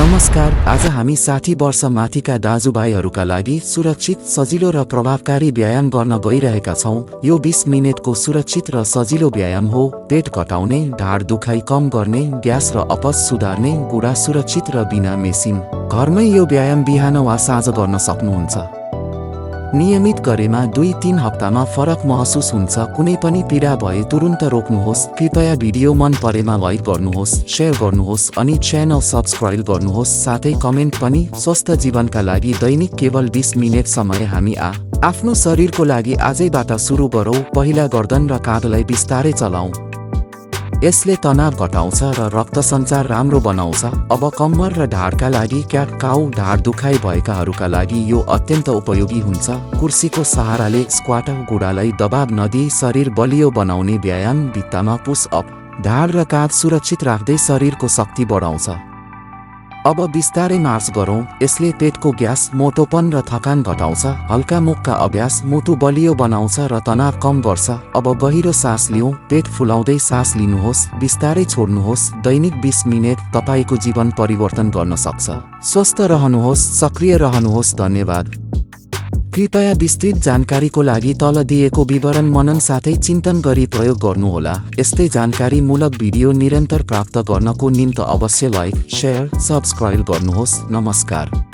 नमस्कार, आज हामी 60 वर्ष माथिका दाजुभाइहरूका लागि सुरक्षित, सजिलो र प्रभावकारी व्यायाम गर्न गइरहेका छौं। यो 20 मिनेटको सुरक्षित र सजिलो व्यायाम हो। पेट घटाउने, ढाड दुखाइ कम गर्ने, ग्यास र अपच सुधार्ने, गुडा सुरक्षित र बिना मेसिन। घरमै यो व्यायाम बिहान वा साँझ गर्न सक्नुहुन्छ। नियमित गरेमा 2-3 हप्तामा फरक महसुस हुन्छ। कुनै पनि पीडा भए तुरुन्त रोक्नुहोस्। कृपया भिडियो मन परेमा लाइक गर्नुहोस्, शेयर गर्नुहोस् अनि च्यानल सब्स्क्राइब गर्नुहोस्। साथै कमेन्ट पनि। स्वस्थ जीवनका लागि दैनिक केवल 20 मिनेट समय हामी आफ्नो शरीरको लागि आजैबाट सुरु गरौँ। पहिला गर्दन र काँधलाई बिस्तारै चलाऊ। यसले तनाव घटाउँछ र रक्त सञ्चार राम्रो बनाउँछ। अब कम्मर र ढाडका लागि क्याट काउ, ढाड दुखाइ भएकाहरूका लागि यो अत्यन्त उपयोगी हुन्छ। कुर्सीको सहाराले स्क्वाट, गुडालाई दबाव नदिई शरीर बलियो बनाउने व्यायाम। भित्तामा पुश अप, ढाड र काँध सुरक्षित राख्दै शरीरको शक्ति बढाउँछ। अब बिस्तारै मार्च गरौँ। यसले पेटको ग्यास, मोटोपन र थकान घटाउँछ। हल्का मुखका अभ्यास मुटु बलियो बनाउँछ र तनाव कम गर्छ। अब गहिरो सास लिऊ। पेट फुलाउँदै सास लिनुहोस्, बिस्तारै छोड्नुहोस्। दैनिक 20 मिनेट तपाईको जीवन परिवर्तन गर्न सक्छ। स्वस्थ रहनुहोस्, सक्रिय रहनुहोस्। धन्यवाद। कृपया विस्तृत जानकारीको लागि तल दिएको विवरण मनन साथै चिन्तन गरी प्रयोग गर्नुहोला। यस्तै जानकारीमूलक भिडियो निरन्तर प्राप्त गर्नको निम्ति अवश्य लाइक, शेयर, सब्स्क्राइब गर्नुहोस्। नमस्कार।